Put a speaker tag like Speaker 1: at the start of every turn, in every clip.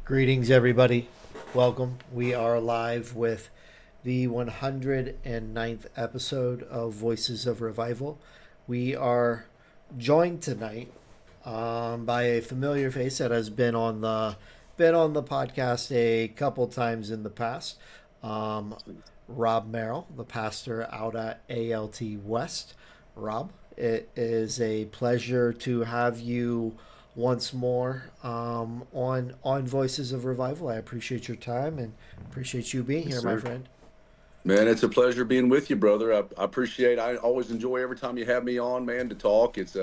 Speaker 1: Greetings, everybody. Welcome. We are live with the 109th episode of Voices of Revival. We are joined tonight by a familiar face that has been on the podcast a couple times in the past. Um, Rob Merrill, the pastor out at ALT West. Rob, it is a pleasure to have you once more on Voices of Revival. I appreciate your time and appreciate you being
Speaker 2: Yes,
Speaker 1: here, my
Speaker 2: sir.
Speaker 1: friend.
Speaker 2: Man, it's a pleasure being with you, brother. I appreciate. I always enjoy every time you have me on, man, to talk. It's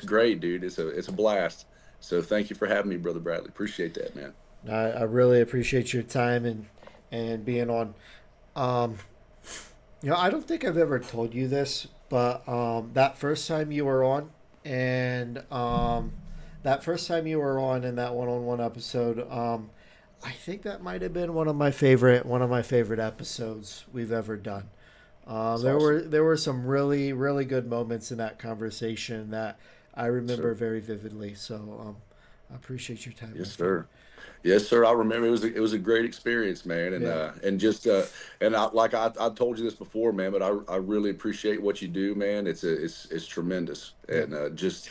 Speaker 2: great, dude. It's a blast. So thank you for having me, brother Bradley. Appreciate that, man.
Speaker 1: I really appreciate your time and being on. Um, I don't think I've ever told you this, but that first time you were on, and that first time you were on in that one-on-one episode, I think that might have been one of my favorite episodes we've ever done.
Speaker 2: It's
Speaker 1: There
Speaker 2: awesome.
Speaker 1: were there were some really really good moments in that conversation that I
Speaker 2: Yes,
Speaker 1: remember
Speaker 2: sir.
Speaker 1: very vividly. So I appreciate your time, my
Speaker 2: Yes,
Speaker 1: friend.
Speaker 2: sir. Yes, sir. I remember it was a great experience, man,
Speaker 1: Yeah,
Speaker 2: and just and I told you this before, man, but I really appreciate what you do, man. It's tremendous,
Speaker 1: yeah,
Speaker 2: and just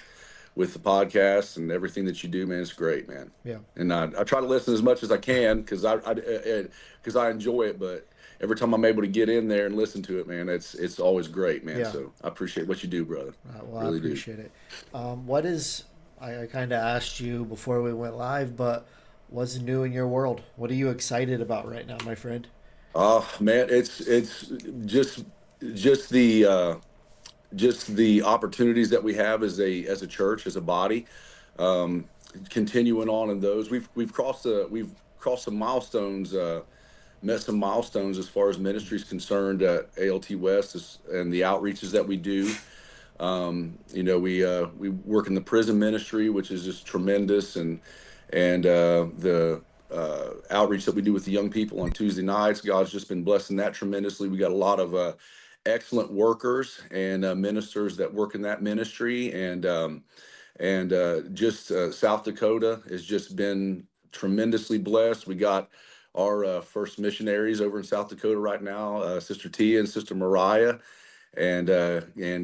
Speaker 2: with the podcast and everything that you do, man, it's great, man.
Speaker 1: yeah.
Speaker 2: And I try to listen as much as I can because I enjoy it, but every time I'm able to get in there and listen to it, man, it's always great, man.
Speaker 1: Yeah.
Speaker 2: So I appreciate what you do, brother.
Speaker 1: Well, I
Speaker 2: Really do.
Speaker 1: appreciate it. What is I kind of asked you before we went live, but what's new in your world? What are you excited about right now, my friend?
Speaker 2: Oh man, it's just just the uh just the opportunities that we have as a church, as a body, um, continuing on in those. We've crossed some milestones, met some milestones as far as ministry is concerned at ALT West and the outreaches that we do. We work in the prison ministry, which is just tremendous, and the outreach that we do with the young people on Tuesday nights. God's just been blessing that tremendously. We got a lot of excellent workers and ministers that work in that ministry, and just South Dakota has just been tremendously blessed. We got our first missionaries over in South Dakota right now, Sister Tia and Sister Mariah, and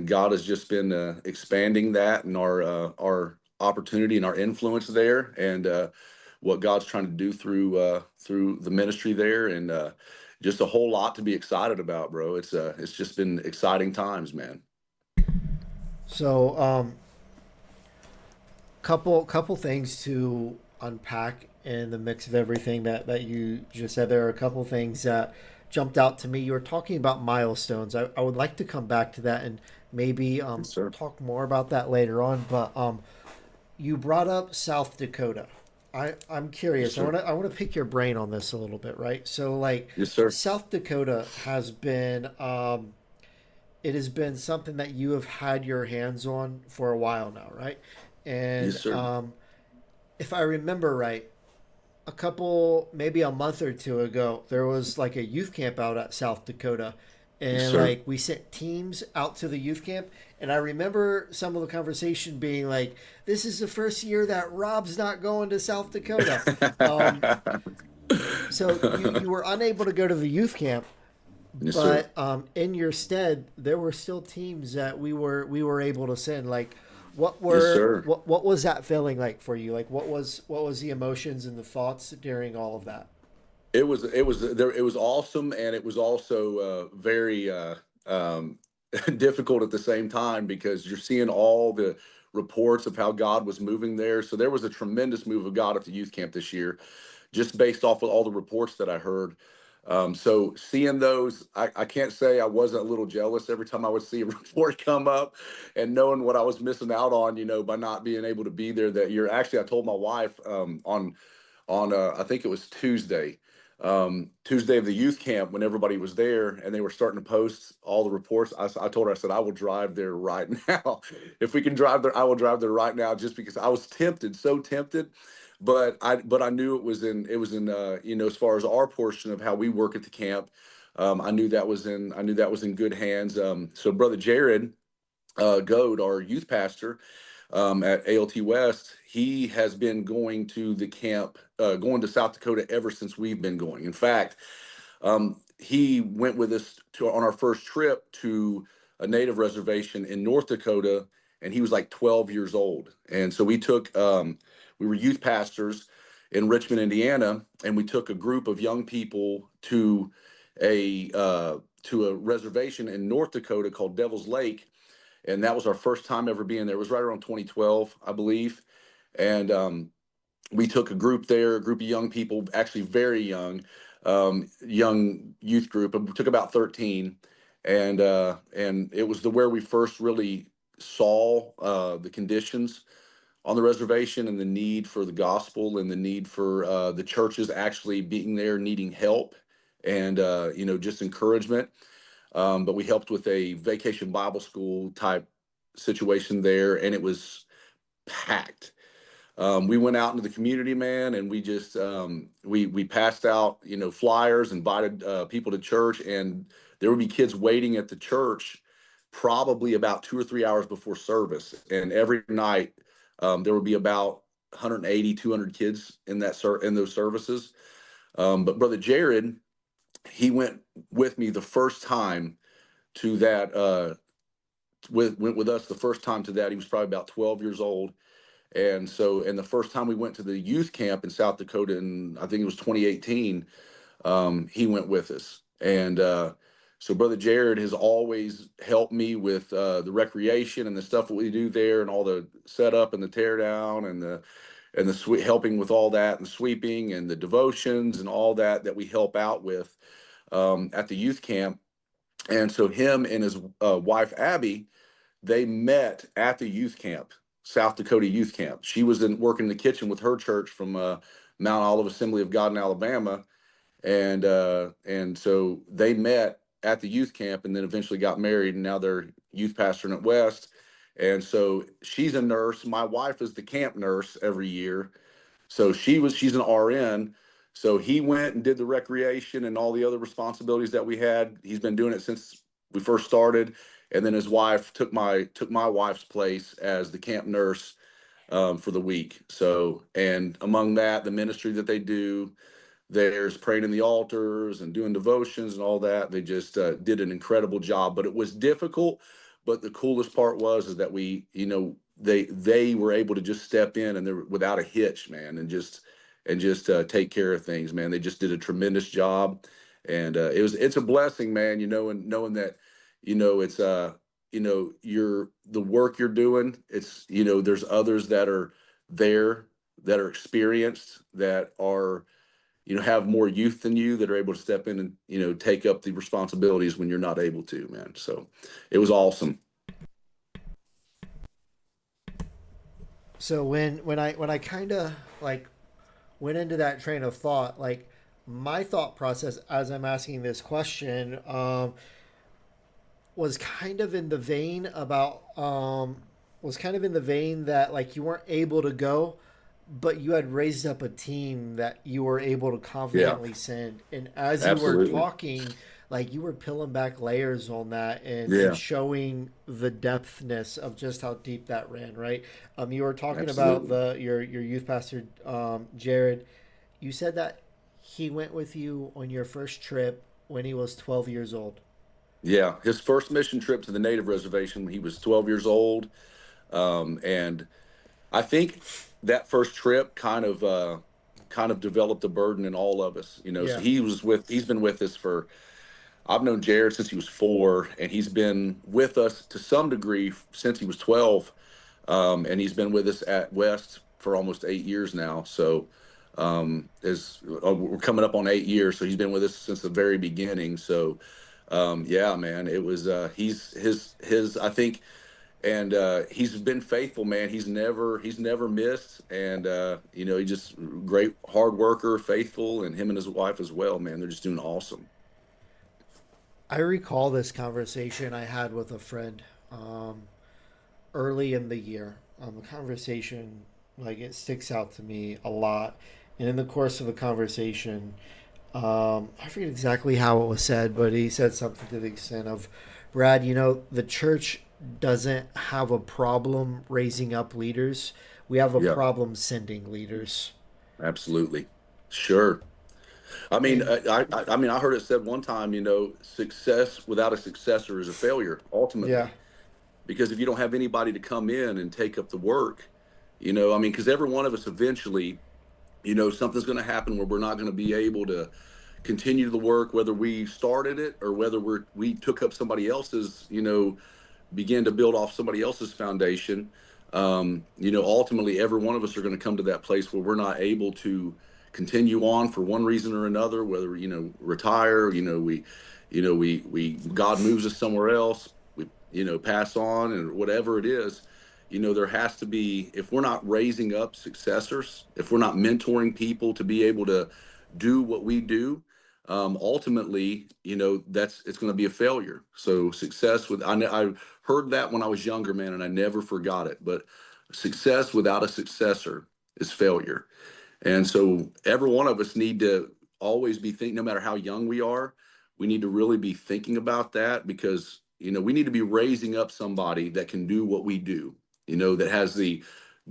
Speaker 2: God has just been expanding that and our opportunity and our influence there, and what God's trying to do through the ministry there, and just a whole lot to be excited about, bro. It's just been exciting times, man.
Speaker 1: So, couple things to unpack in the mix of everything that you just said. There are a couple things that jumped out to me. You were talking about milestones. I would like to come back to that and maybe
Speaker 2: Yes, sir.
Speaker 1: talk more about that later on. But you brought up South Dakota. I'm
Speaker 2: Yes,
Speaker 1: curious. I
Speaker 2: sir.
Speaker 1: want to I want to pick your brain on this a little bit, right? So like
Speaker 2: Yes, sir.
Speaker 1: South Dakota has been it has been something that you have had your hands on for a while now, right?
Speaker 2: Yes,
Speaker 1: And
Speaker 2: sir.
Speaker 1: if I remember right, a couple, maybe a month or two ago, there was like a youth camp out at South Dakota.
Speaker 2: Yes,
Speaker 1: And
Speaker 2: sir.
Speaker 1: like we sent teams out to the youth camp. And I remember some of the conversation being like, this is the first year that Rob's not going to South Dakota. Um, so you were unable to go to the youth camp,
Speaker 2: Yes, sir.
Speaker 1: but in your stead, there were still teams that we were able to send. Like,
Speaker 2: Yes, sir.
Speaker 1: what was that feeling like for you? Like, what was the emotions and the thoughts during all of that?
Speaker 2: It was awesome, and it was also very difficult at the same time because you're seeing all the reports of how God was moving there. So there was a tremendous move of God at the youth camp this year, just based off of all the reports that I heard. So seeing those, I can't say I wasn't a little jealous every time I would see a report come up, and knowing what I was missing out on, by not being able to be there that year. Actually, I told my wife on I think it was Tuesday of the youth camp when everybody was there and they were starting to post all the reports. I told her, I said, I will drive there right now. If we can drive there, I will drive there right now, just because I was tempted, so tempted. But I knew it was in as far as our portion of how we work at the camp. I knew that was in good hands. So Brother Jared Goad, our youth pastor, at ALT West, he has been going to the camp, going to South Dakota ever since we've been going. In fact, he went with us on our first trip to a native reservation in North Dakota, and he was like 12 years old. And so we were youth pastors in Richmond, Indiana, and we took a group of young people to a reservation in North Dakota called Devil's Lake, and that was our first time ever being there. It was right around 2012, I believe, and we took a group there, a group of young people, actually very young, young youth group. We took about 13, and it was where we first really saw the conditions on the reservation and the need for the gospel and the need for the churches actually being there, needing help, and just encouragement. But we helped with a vacation Bible school type situation there, and it was packed. We went out into the community, man, and we just we passed out flyers, invited people to church, and there would be kids waiting at the church probably about 2 or 3 hours before service, and every night there would be about 180, 200 kids in those services. But Brother Jared, he went with me the first time to that. Went with us the first time to that. He was probably about 12 years old, and the first time we went to the youth camp in South Dakota, in I think it was 2018, he went with us. And so Brother Jared has always helped me with the recreation and the stuff that we do there, and all the setup and the tear down and the helping with all that, and sweeping and the devotions and all that we help out with at the youth camp. And so him and his wife Abby, they met at the youth camp, South Dakota youth camp. She was working in the kitchen with her church from Mount Olive Assembly of God in Alabama, and so they met at the youth camp, and then eventually got married, and now they're youth pastoring at West. And so she's a nurse. My wife is the camp nurse every year, so she's an RN. So he went and did the recreation and all the other responsibilities that we had. He's been doing it since we first started. And then his wife took my wife's place as the camp nurse for the week. So, and among that, the ministry that they do, there's praying in the altars and doing devotions and all that. They just did an incredible job, but it was difficult. But the coolest part was is that they were able to just step in, and they're without a hitch, man, and just take care of things, man. They just did a tremendous job, and it's a blessing, man. And knowing that, it's you're the work you're doing. It's there's others that are there that are experienced, that are have more youth than you, that are able to step in and take up the responsibilities when you're not able to, man. So it was awesome.
Speaker 1: So when I kind of like went into that train of thought, like my thought process as I'm asking this question was kind of in the vein about was kind of in the vein that like you weren't able to go, but you had raised up a team that you were able to
Speaker 2: Yeah,
Speaker 1: confidently send. And as you were
Speaker 2: absolutely.
Speaker 1: talking, like you were peeling back layers on that and
Speaker 2: Yeah,
Speaker 1: showing the depthness of just how deep that ran, right? You were talking about
Speaker 2: absolutely.
Speaker 1: your youth pastor, Jared. You said that he went with you on your first trip when he was 12 years old.
Speaker 2: Yeah, his first mission trip to the native reservation, he was 12 years old. And I think that first trip kind of developed a burden in all of us. So
Speaker 1: Yeah.
Speaker 2: he's been with us for, I've known Jared since he was 4, and he's been with us to some degree since he was 12. And he's been with us at West for almost 8 years now. So as we're coming up on 8 years, so he's been with us since the very beginning. So yeah, man, it was he's I think, and he's been faithful, man. He's never missed, and he just great hard worker, faithful, and him and his wife as well, man. They're just doing awesome.
Speaker 1: I recall this conversation I had with a friend early in the year. A conversation like it sticks out to me a lot. And in the course of the conversation, I forget exactly how it was said, but he said something to the extent of, "Brad, the church doesn't have a problem raising up leaders. We have a
Speaker 2: Yeah,
Speaker 1: problem sending leaders.
Speaker 2: absolutely. Sure. I mean,
Speaker 1: And
Speaker 2: I mean, I heard it said one time, success without a successor is a failure
Speaker 1: yeah,
Speaker 2: ultimately, because if you don't have anybody to come in and take up the work, I mean, because every one of us eventually, something's going to happen where we're not going to be able to continue the work, whether we started it or whether we took up somebody else's, begin to build off somebody else's foundation. Ultimately, every one of us are going to come to that place where we're not able to continue on for one reason or another, whether, retire, we God moves us somewhere else, we, pass on, and whatever it is. There has to be, if we're not raising up successors, if we're not mentoring people to be able to do what we do, ultimately, that's it's going to be a failure. So success with I heard that when I was younger, man, and I never forgot it. But success without a successor is failure. And so every one of us need to always be thinking, no matter how young we are, we need to really be thinking about that, because we need to be raising up somebody that can do what we do. That has the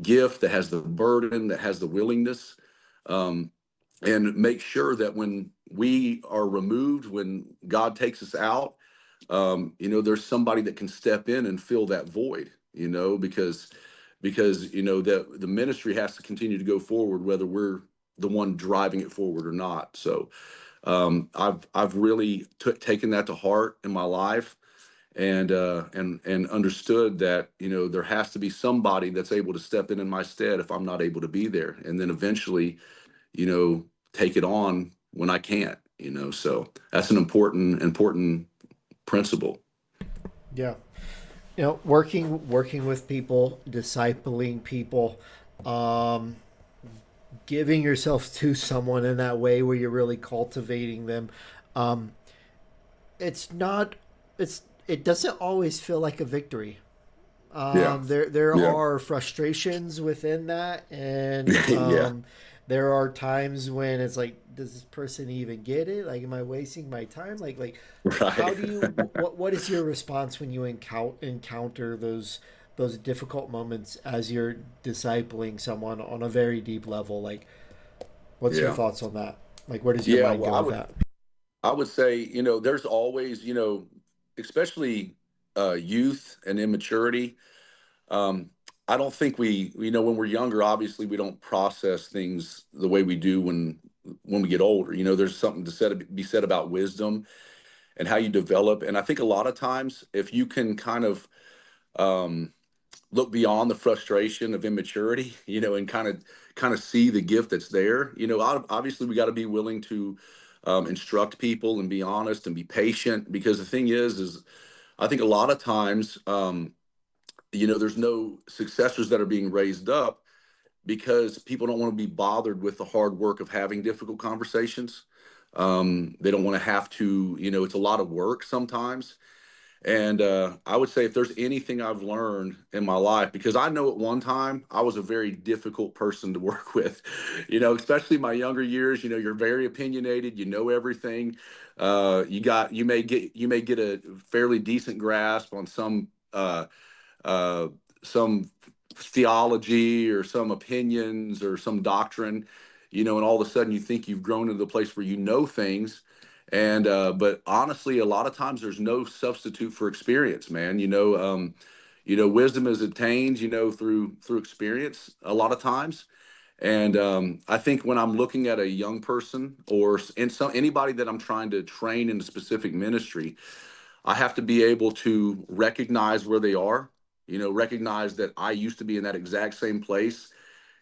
Speaker 2: gift, that has the burden, that has the willingness. Um, and make sure that when we are removed, when God takes us out, there's somebody that can step in and fill that void, because the ministry has to continue to go forward, whether we're the one driving it forward or not. So I've really taken that to heart in my life, and understood that there has to be somebody that's able to step in my stead if I'm not able to be there, and then eventually you know, take it on when I can't. So that's an important principle.
Speaker 1: yeah. Working with people, discipling people, um, giving yourself to someone in that way where you're really cultivating them. Um, it's not. It doesn't always feel like a victory.
Speaker 2: Yeah.
Speaker 1: There
Speaker 2: Yeah.
Speaker 1: are frustrations within that, and
Speaker 2: Yeah.
Speaker 1: there are times when it's like, does this person even get it? Like, am I wasting my time? How
Speaker 2: Right.
Speaker 1: do you? What is your response when you encounter those difficult moments as you're discipling someone on a very deep level? Like, what's your
Speaker 2: Yeah.
Speaker 1: thoughts on that? Like, where does your
Speaker 2: Yeah.
Speaker 1: mind
Speaker 2: Well,
Speaker 1: go
Speaker 2: I
Speaker 1: with
Speaker 2: would
Speaker 1: that?
Speaker 2: I would say, there's always, especially youth and immaturity. Um, I don't think when we're younger, obviously we don't process things the way we do when we get older. There's something be said about wisdom and how you develop. And I think a lot of times, if you can kind of um, look beyond the frustration of immaturity, and kind of see the gift that's there. Obviously we got to be willing to instruct people and be honest and be patient, because the thing is I think a lot of times, there's no successors that are being raised up because people don't want to be bothered with the hard work of having difficult conversations. They don't want to have to, it's a lot of work sometimes. And I would say, if there's anything I've learned in my life, because I know at one time I was a very difficult person to work with, especially in my younger years. You're very opinionated, everything. You may get a fairly decent grasp on uh, some theology or some opinions or some doctrine, and all of a sudden you think you've grown to the place where you know things. And but honestly, a lot of times there's no substitute for experience, man. Wisdom is attained, through experience a lot of times. And I think when I'm looking at a young person, or anybody that I'm trying to train in a specific ministry, I have to be able to recognize where they are, recognize that I used to be in that exact same place.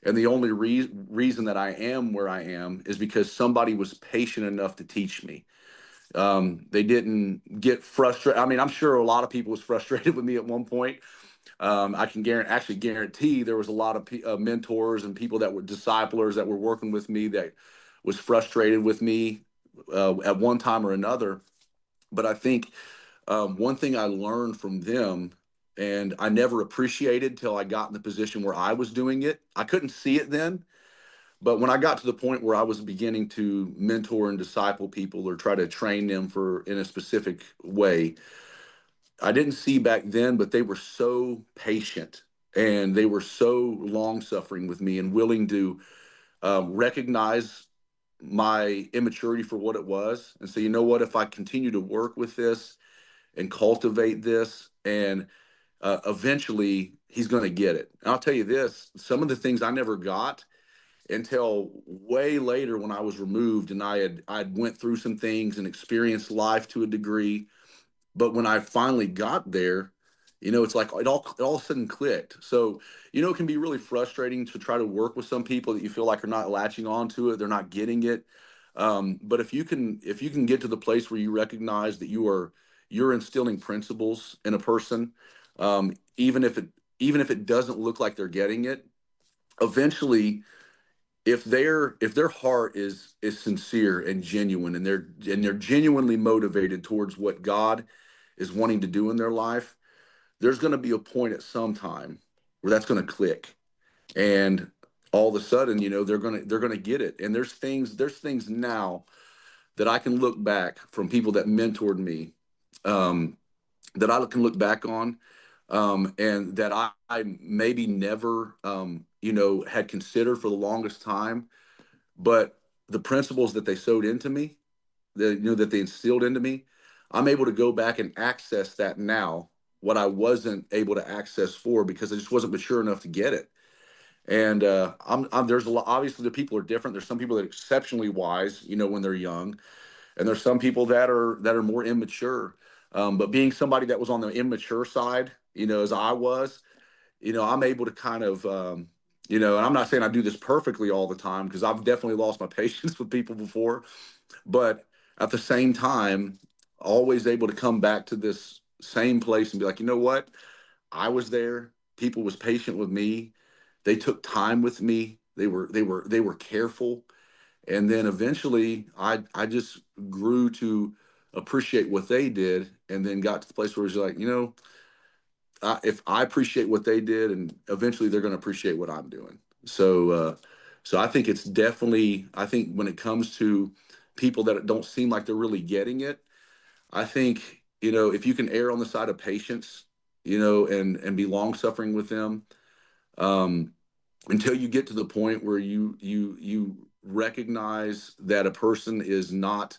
Speaker 2: And the only reason that I am where I am is because somebody was patient enough to teach me. They didn't get frustrated. I mean, I'm sure a lot of people was frustrated with me at one point. I can guarantee there was a lot of mentors and people that were disciplers that were working with me that was frustrated with me at one time or another. But I think one thing I learned from them, and I never appreciated till I got in the position where I was doing it. I couldn't see it then, but when I got to the point where I was beginning to mentor and disciple people or try to train them for in a specific way, I didn't see back then, but they were so patient and they were so long suffering with me and willing to recognize my immaturity for what it was and say, you know what, if I continue to work with this and cultivate this, and eventually he's going to get it. And I'll tell you this, some of the things I never got until way later when I was removed and I'd went through some things and experienced life to a degree, but when I finally got there, it's like it all of a sudden clicked. So, it can be really frustrating to try to work with some people that you feel like are not latching on to it, they're not getting it. But if you can get to the place where you recognize that you're instilling principles in a person, even if it doesn't look like they're getting it, eventually, if their heart is sincere and genuine, and they're genuinely motivated towards what God is wanting to do in their life, there's going to be a point at some time where that's going to click, and all of a sudden, they're going to get it. And there's things now that I can look back from people that mentored me, um, that I can look back on, and that I maybe never had considered for the longest time, but the principles that they sowed into me, that they instilled into me, I'm able to go back and access that now, what I wasn't able to access for because I just wasn't mature enough to get it. And there's a lot. Obviously, the people are different. There's some people that are exceptionally wise, when they're young, and there's some people that are more immature. But being somebody that was on the immature side, as I was, I'm able to kind of, and I'm not saying I do this perfectly all the time because I've definitely lost my patience with people before, but at the same time, always able to come back to this same place and be like, you know what? I was there. People was patient with me. They took time with me. They were careful. And then eventually I just grew to appreciate what they did, and then got to the place where it's like, if I appreciate what they did, and eventually they're going to appreciate what I'm doing. So I think it's definitely, I think when it comes to people that don't seem like they're really getting it, I think, if you can err on the side of patience, and be long suffering with them, um, until you get to the point where you recognize that a person is not,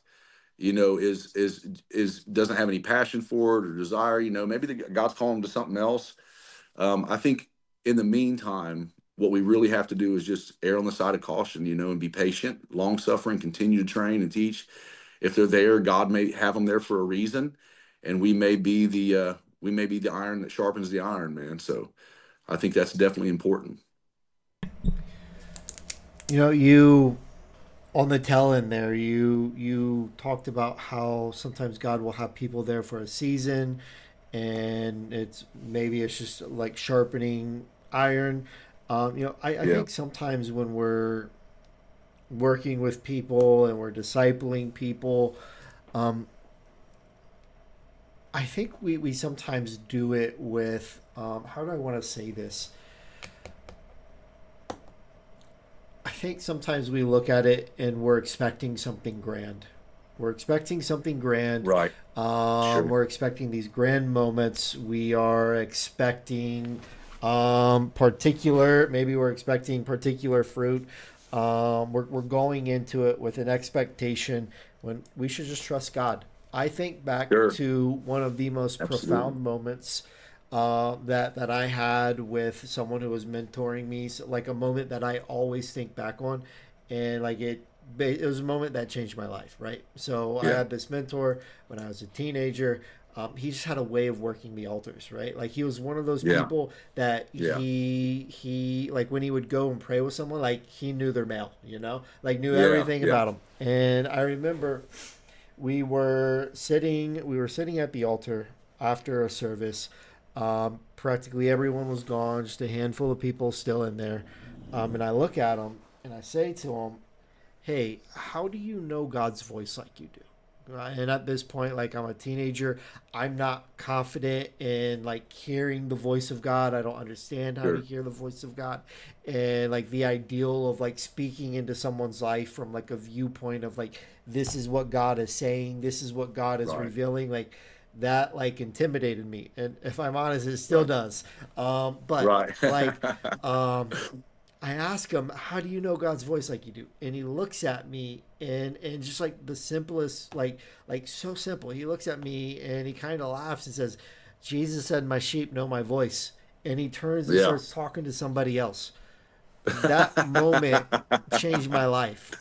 Speaker 2: is doesn't have any passion for it or desire, maybe God's calling them to something else. I think in the meantime, what we really have to do is just err on the side of caution, and be patient, long suffering, continue to train and teach. If they're there, God may have them there for a reason, and we may be the iron that sharpens the iron, man. So I think that's definitely important.
Speaker 1: You on the tail end there, you talked about how sometimes God will have people there for a season, and it's just like sharpening iron. I
Speaker 2: Yeah,
Speaker 1: think sometimes when we're working with people and we're discipling people, um, I think we sometimes do it with how do I want to say this? I think sometimes we look at it and we're expecting something grand. We're expecting something grand.
Speaker 2: right. Sure.
Speaker 1: We're expecting these grand moments. We are expecting maybe we're expecting particular fruit. We're going into it with an expectation when we should just trust God. I think back
Speaker 2: Sure.
Speaker 1: to one of the most
Speaker 2: Absolutely.
Speaker 1: profound moments that I had with someone who was mentoring me. So, like a moment that I always think back on, and like it was a moment that changed my life. Right. So I
Speaker 2: Yeah.
Speaker 1: had this mentor when I was a teenager. He just had a way of working the altars, right? Like he was one of those
Speaker 2: Yeah.
Speaker 1: people that
Speaker 2: Yeah.
Speaker 1: he like when he would go and pray with someone, like he knew their mail, like knew
Speaker 2: Yeah.
Speaker 1: everything
Speaker 2: Yeah.
Speaker 1: about them. And I remember we were sitting at the altar after a service. Practically everyone was gone, just a handful of people still in there. And I look at him and I say to him, "Hey, how do you know God's voice like you do?" And at this point, like I'm a teenager, I'm not confident in like hearing the voice of God. I don't understand how to
Speaker 2: Sure.
Speaker 1: hear the voice of God, and like the ideal of like speaking into someone's life from like a viewpoint of like this is what God is saying, this is what God is
Speaker 2: Right.
Speaker 1: revealing. Like that like intimidated me, and if I'm honest, it still
Speaker 2: Right.
Speaker 1: does. But
Speaker 2: Right.
Speaker 1: like, um, I ask him, "How do you know God's voice like you do?" And he looks at me, and just like the simplest, like so simple. He looks at me and he kind of laughs and says, "Jesus said, 'My sheep know my voice.'" And he turns and
Speaker 2: Yeah.
Speaker 1: starts talking to somebody else. That moment changed my life.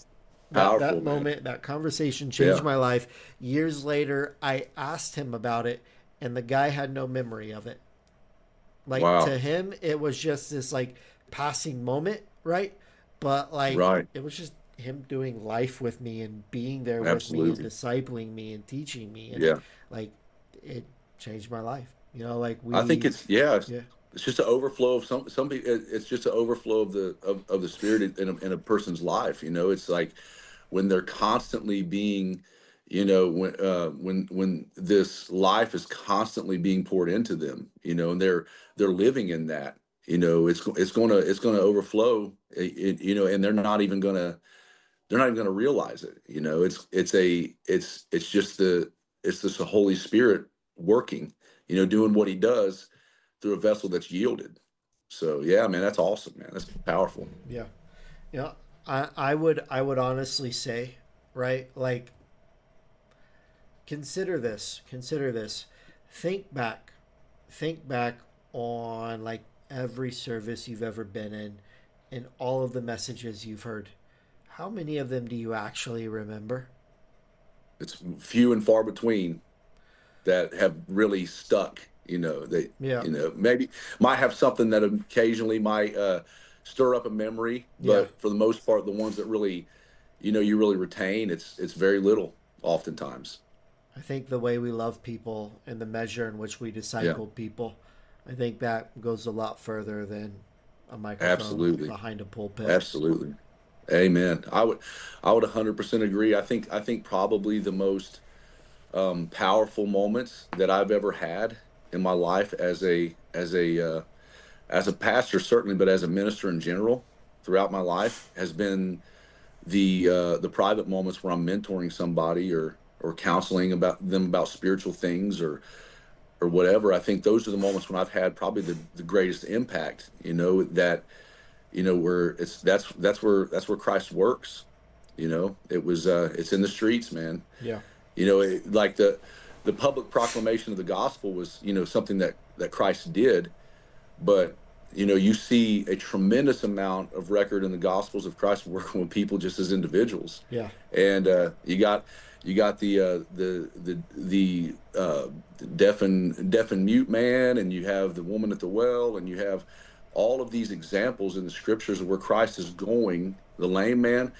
Speaker 1: That
Speaker 2: Powerful, man.
Speaker 1: moment, that conversation changed
Speaker 2: Yeah.
Speaker 1: my life. Years later, I asked him about it, and the guy had no memory of it. Like
Speaker 2: Wow.
Speaker 1: to him, it was just this like passing moment, right? But like
Speaker 2: Right.
Speaker 1: it was just him doing life with me and being there with me and
Speaker 2: Absolutely.
Speaker 1: discipling me and teaching me, and
Speaker 2: Yeah.
Speaker 1: like it changed my life. You know, like
Speaker 2: I think
Speaker 1: we,
Speaker 2: it's yeah.
Speaker 1: yeah,
Speaker 2: It's just an overflow of some people. It's just an overflow of the spirit in a person's life. It's like when they're constantly being, when this life is constantly being poured into them, and they're living in that. It's gonna overflow. And they're not even gonna realize it. It's just the Holy Spirit working. Doing what He does through a vessel that's yielded. So yeah, man, that's awesome, man. That's powerful.
Speaker 1: yeah, yeah. I would honestly say, right, like consider this, think back, think back on like every service you've ever been in and all of the messages you've heard. How many of them do you actually remember?
Speaker 2: It's few and far between that have really stuck. They,
Speaker 1: Yeah,
Speaker 2: maybe might have something that occasionally might stir up a memory,
Speaker 1: yeah.
Speaker 2: but for the most part, the ones that really, you really retain, it's very little oftentimes.
Speaker 1: I think the way we love people and the measure in which we
Speaker 2: Yeah,
Speaker 1: disciple people, I think that goes a lot further than a microphone
Speaker 2: absolutely,
Speaker 1: behind a pulpit.
Speaker 2: absolutely. Amen. I would 100% agree. I think probably the most powerful moments that I've ever had in my life as a pastor certainly, but as a minister in general throughout my life has been the private moments where I'm mentoring somebody or counseling about them about spiritual things or whatever. I think those are the moments when I've had probably the greatest impact. That where that's where Christ works. It's in the streets, man.
Speaker 1: Yeah.
Speaker 2: Like the public proclamation of the gospel was something that Christ did, but you see a tremendous amount of record in the gospels of Christ working with people just as individuals.
Speaker 1: Yeah.
Speaker 2: And you got the deaf and mute man, and you have the woman at the well, and you have all of these examples in the scriptures of where Christ is going, the lame man,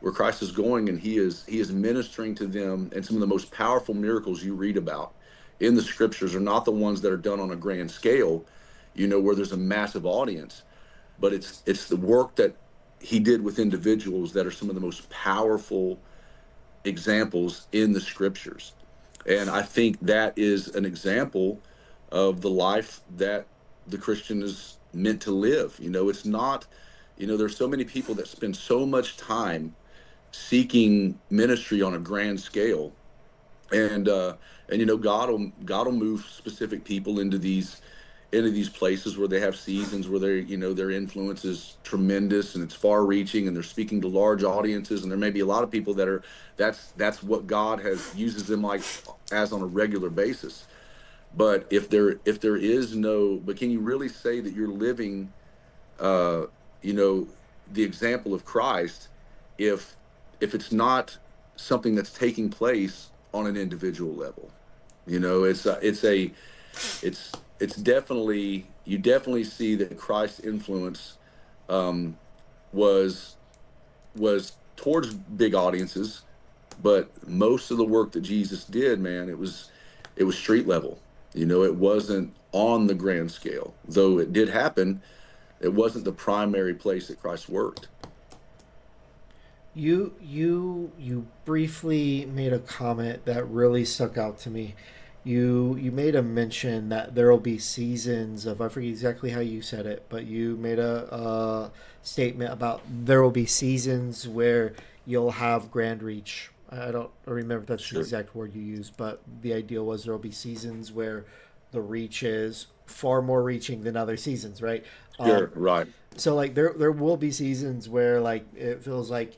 Speaker 2: where Christ is going, and he is ministering to them. And some of the most powerful miracles you read about in the scriptures are not the ones that are done on a grand scale, where there's a massive audience, but it's the work that he did with individuals that are some of the most powerful examples in the scriptures. And I think that is an example of the life that the Christian is meant to live. It's not, there's so many people that spend so much time seeking ministry on a grand scale, and God will move specific people into these places where they have seasons where their influence is tremendous and it's far reaching, and they're speaking to large audiences, and there may be a lot of people that are that's what God has uses them like as on a regular basis. But if there is no, but can you really say that you're living uh you know the example of Christ if it's not something that's taking place on an individual level? It's definitely, you definitely see that Christ's influence um, was was towards big audiences, but most of the work that Jesus did, man, it was street level. It wasn't on the grand scale, though it did happen. It wasn't the primary place that Christ worked.
Speaker 1: You briefly made a comment that really stuck out to me. You made a mention that there will be seasons of, I forget exactly how you said it, but you made a statement about there will be seasons where you'll have grand reach. I don't remember if that's the
Speaker 2: Sure.
Speaker 1: exact word you used, but the idea was there will be seasons where the reach is far more reaching than other seasons, right? Um,
Speaker 2: Sure. Right.
Speaker 1: so like there will be seasons where like it feels like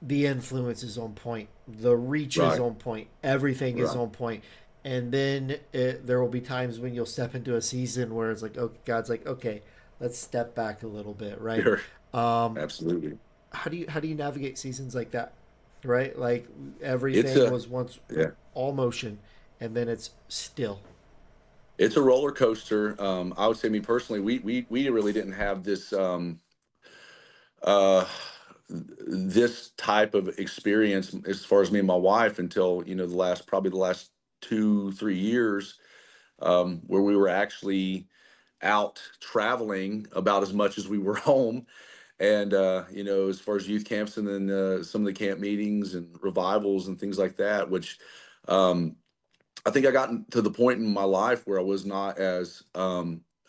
Speaker 1: the influence is on point, the reach is
Speaker 2: Right.
Speaker 1: on point, everything is
Speaker 2: Right.
Speaker 1: on point, and then there will be times when you'll step into a season where it's like, oh, God's like, okay, let's step back a little bit, right?
Speaker 2: Sure.
Speaker 1: Um,
Speaker 2: Absolutely.
Speaker 1: how do you navigate seasons like that, right? Like
Speaker 2: It's
Speaker 1: everything
Speaker 2: a
Speaker 1: was once
Speaker 2: yeah.
Speaker 1: all motion, and then it's still.
Speaker 2: It's a roller coaster. I would say, me personally, we really didn't have uh, this type of experience as far as me and my wife until the last probably the last 2 3 years, where we were actually out traveling about as much as we were home. And as far as youth camps, and then some of the camp meetings and revivals and things like that, which um, I think I got to the point in my life where I was not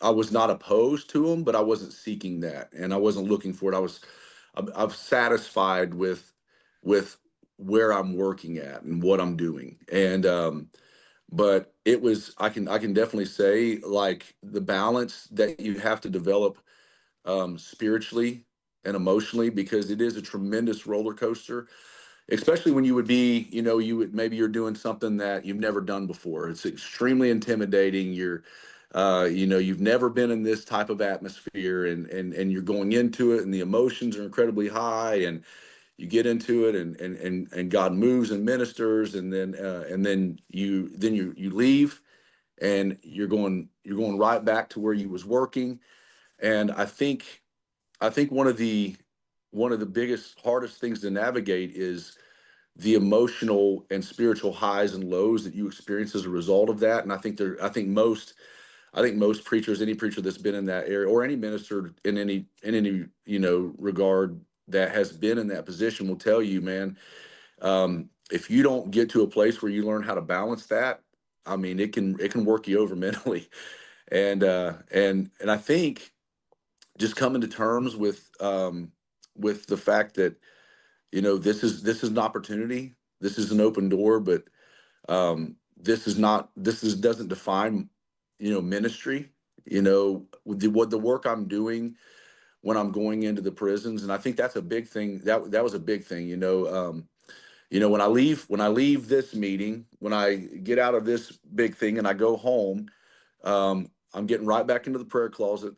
Speaker 2: opposed to them, but I wasn't seeking that, and I wasn't looking for it. I'm satisfied with where I'm working at and what I'm doing, and but I can definitely say, like, the balance that you have to develop spiritually and emotionally, because it is a tremendous roller coaster, especially when maybe you're doing something that you've never done before. It's extremely intimidating. You've never been in this type of atmosphere, and you're going into it, and the emotions are incredibly high, and you get into it, and God moves and ministers, and then you leave, and you're going right back to where you was working. And I think one of the biggest, hardest things to navigate is the emotional and spiritual highs and lows that you experience as a result of that. And I think most preachers, any preacher that's been in that area, or any minister in any regard that has been in that position, will tell you, man, if you don't get to a place where you learn how to balance that, I mean, it can work you over mentally. And I think just coming to terms with the fact that this is an opportunity, this is an open door, but this is not this is doesn't define ministry. With the work I'm doing when I'm going into the prisons, and I think that's a big thing. That was a big thing. When I leave this meeting, when I get out of this big thing and I go home, I'm getting right back into the prayer closet.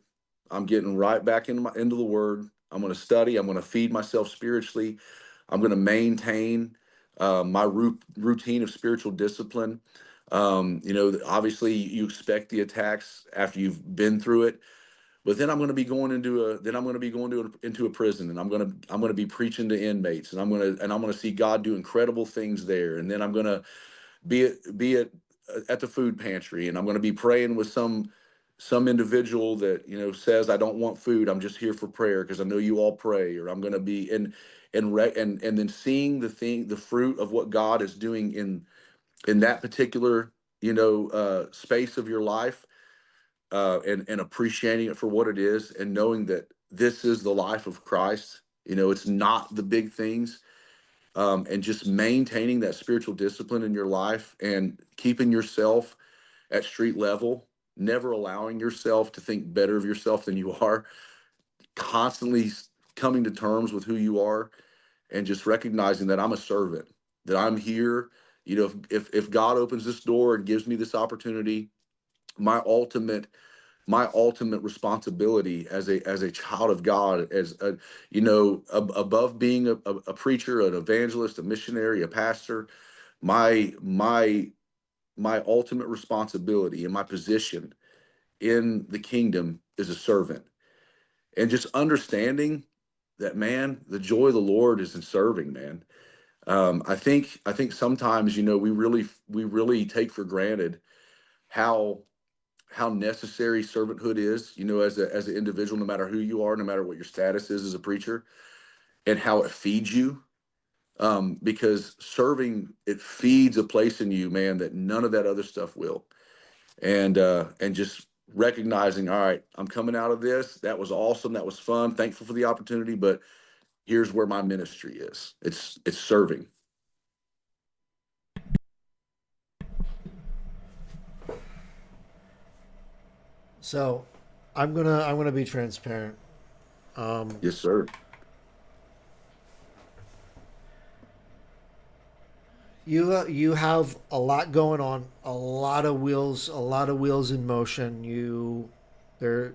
Speaker 2: I'm getting right back into the Word. I'm going to study. I'm going to feed myself spiritually. I'm going to maintain my routine of spiritual discipline. Obviously, you expect the attacks after you've been through it, but then I'm going to be going into a prison, and I'm going to be preaching to inmates, and I'm going to see God do incredible things there, and then I'm going to be at the food pantry, and I'm going to be praying with some individual that says, I don't want food, I'm just here for prayer because I know you all pray. Or I'm going to be and then seeing the fruit of what God is doing in that particular space of your life, and appreciating it for what it is, and knowing that this is the life of Christ. It's not the big things, and just maintaining that spiritual discipline in your life, and keeping yourself at street level, never allowing yourself to think better of yourself than you are, constantly coming to terms with who you are, and just recognizing that I'm a servant, that I'm here. If God opens this door and gives me this opportunity, my ultimate my ultimate responsibility as a child of God, above being a preacher, an evangelist, a missionary, a pastor, my my my ultimate responsibility and my position in the kingdom is a servant. And just understanding that, man, the joy of the Lord is in serving, man. I think sometimes, we really take for granted how necessary servanthood is, as an individual, no matter who you are, no matter what your status is as a preacher, and how it feeds you. Because serving, it feeds a place in you, man, that none of that other stuff will. And just recognizing, all right, I'm coming out of this. That was awesome. That was fun. Thankful for the opportunity, but here's where my ministry is. It's serving.
Speaker 1: So, I'm gonna be transparent. Um,
Speaker 2: Yes, sir.
Speaker 1: you have a lot going on, a lot of wheels in motion. There,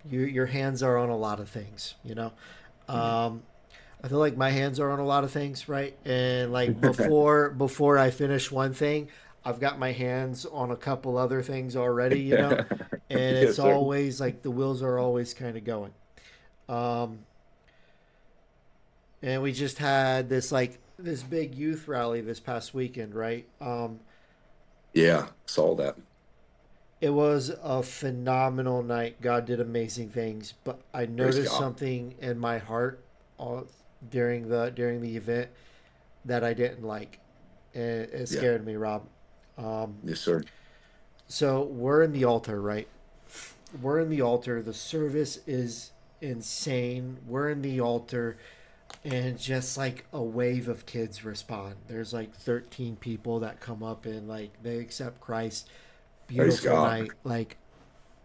Speaker 1: your hands are on a lot of things.
Speaker 2: Mhm.
Speaker 1: Um, I feel like my hands are on a lot of things, right? And like before I finish one thing, I've got my hands on a couple other things already. And it's
Speaker 2: Yes, sir.
Speaker 1: always like the wheels are always kind of going. Um, and we just had this big youth rally this past weekend, right?
Speaker 2: Yeah, saw that.
Speaker 1: It was a phenomenal night. God did amazing things, but I
Speaker 2: Praise
Speaker 1: noticed
Speaker 2: God.
Speaker 1: something in my heart all, during the event that I didn't like, and it
Speaker 2: Yeah.
Speaker 1: scared me, Rob. Um,
Speaker 2: Yes, sir.
Speaker 1: so we're in the altar, right? We're in the altar. The service is insane. We're in the altar, and just like a wave of kids respond. There's like 13 people that come up and like they accept Christ.
Speaker 2: Praise
Speaker 1: Beautiful
Speaker 2: God.
Speaker 1: night. Like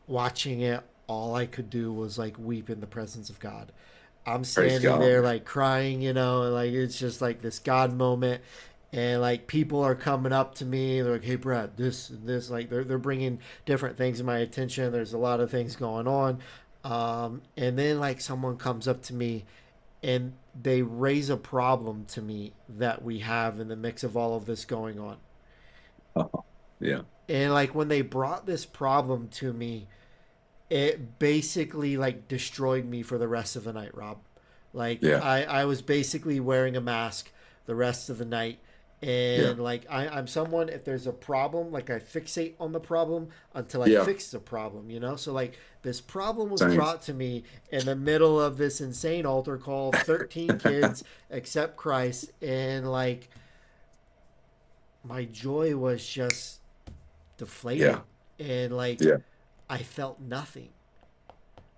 Speaker 1: watching it, all I could do was like weep in the presence of God. I'm
Speaker 2: Praise
Speaker 1: standing
Speaker 2: God.
Speaker 1: there like crying, and like it's just like this God moment. And like people are coming up to me, they're like, "Hey, Brad, this and this." Like they're bringing different things to my attention. There's a lot of things going on, and then like someone comes up to me and they raise a problem to me that we have in the mix of all of this going on.
Speaker 2: Yeah.
Speaker 1: And like when they brought this problem to me, it basically like destroyed me for the rest of the night, Rob. Like
Speaker 2: Yeah.
Speaker 1: I was basically wearing a mask the rest of the night.
Speaker 2: Yeah.
Speaker 1: And like I'm someone, if there's a problem, like I fixate on the problem until I
Speaker 2: Yeah.
Speaker 1: fix the problem. So like this problem was
Speaker 2: Same.
Speaker 1: brought to me in the middle of this insane altar call. 13 kids accept Christ, and like my joy was just deflated,
Speaker 2: Yeah.
Speaker 1: and like
Speaker 2: Yeah.
Speaker 1: I felt nothing.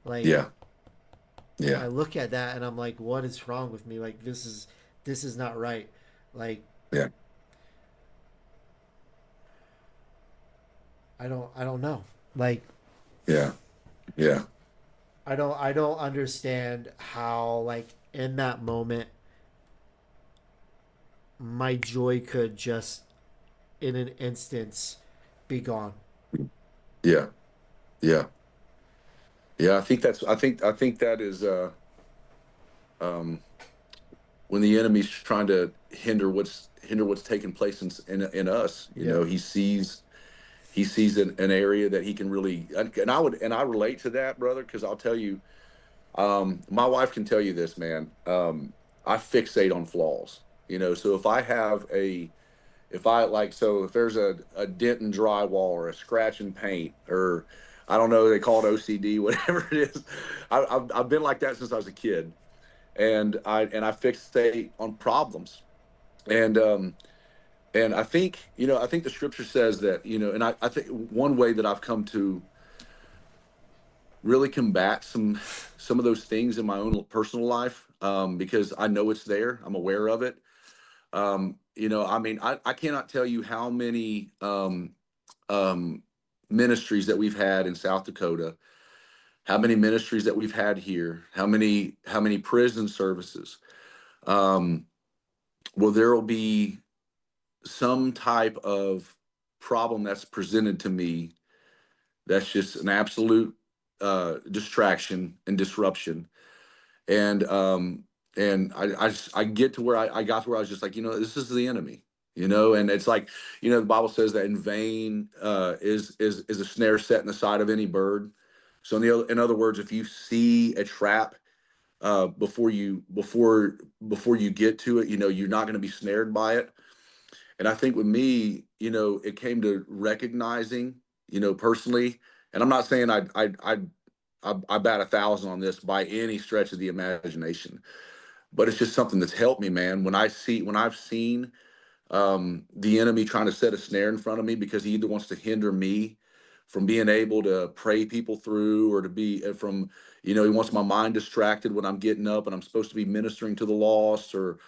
Speaker 1: Like
Speaker 2: Yeah. Yeah.
Speaker 1: I look at that and I'm like, what is wrong with me? Like this is not right. Like
Speaker 2: Yeah.
Speaker 1: I don't know. Like
Speaker 2: Yeah. Yeah.
Speaker 1: I don't understand how like in that moment my joy could just in an instance be gone.
Speaker 2: Yeah. Yeah. Yeah. I think that is um when the enemy's trying to hinder what's taking place in us.
Speaker 1: Yep.
Speaker 2: He sees an area that he can really, and I relate to that, brother, because I'll tell you, my wife can tell you this, man. I fixate on flaws. So if there's a dent in drywall or a scratch in paint, or I don't know, they call it OCD, whatever it is. I've been like that since I was a kid, and I fixate on problems. And I think the scripture says that, and I think one way that I've come to really combat some of those things in my own personal life, because I know it's there, I'm aware of it. I mean, I cannot tell you how many um, ministries that we've had in South Dakota, how many ministries that we've had here, how many prison services. Um, well, there will be some type of problem that's presented to me that's just an absolute distraction and disruption. And um and i i, I get to where I got to where I was just like, this is the enemy. And it's like, the Bible says that in vain is a snare set in the side of any bird. So in other words, if you see a trap before you get to it, you're not going to be snared by it. And I think with me, it came to recognizing, personally, and I'm not saying I bat 1,000 on this by any stretch of the imagination, but it's just something that's helped me, man. When I've seen the enemy trying to set a snare in front of me because he either wants to hinder me from being able to pray people through, or to be from, he wants my mind distracted when I'm getting up and I'm supposed to be ministering to the lost, or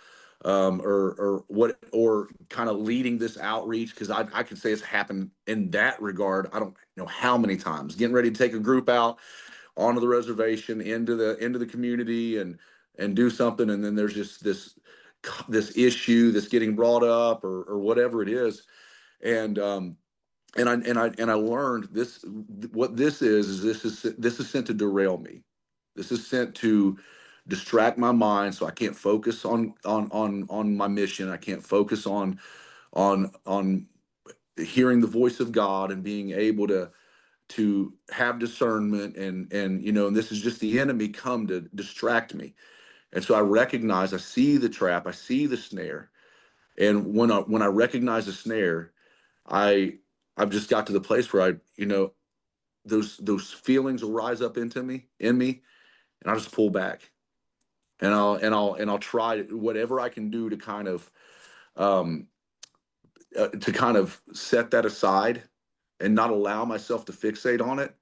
Speaker 2: kind of leading this outreach, because I could say it's happened in that regard. I don't know how many times, getting ready to take a group out onto the reservation, into the community, and do something, and then there's just this issue that's getting brought up, or whatever it is. And um and I and I and I learned this. What this is sent to derail me. This is sent to distract my mind, so I can't focus on my mission. I can't focus on hearing the voice of God and being able to have discernment. And this is just the enemy come to distract me. And so I see the trap, I see the snare. And when I recognize the snare, I I've just got to the place where those feelings will rise up in me, and I'll just pull back, and I'll try whatever I can do um, to kind of set that aside and not allow myself to fixate on it.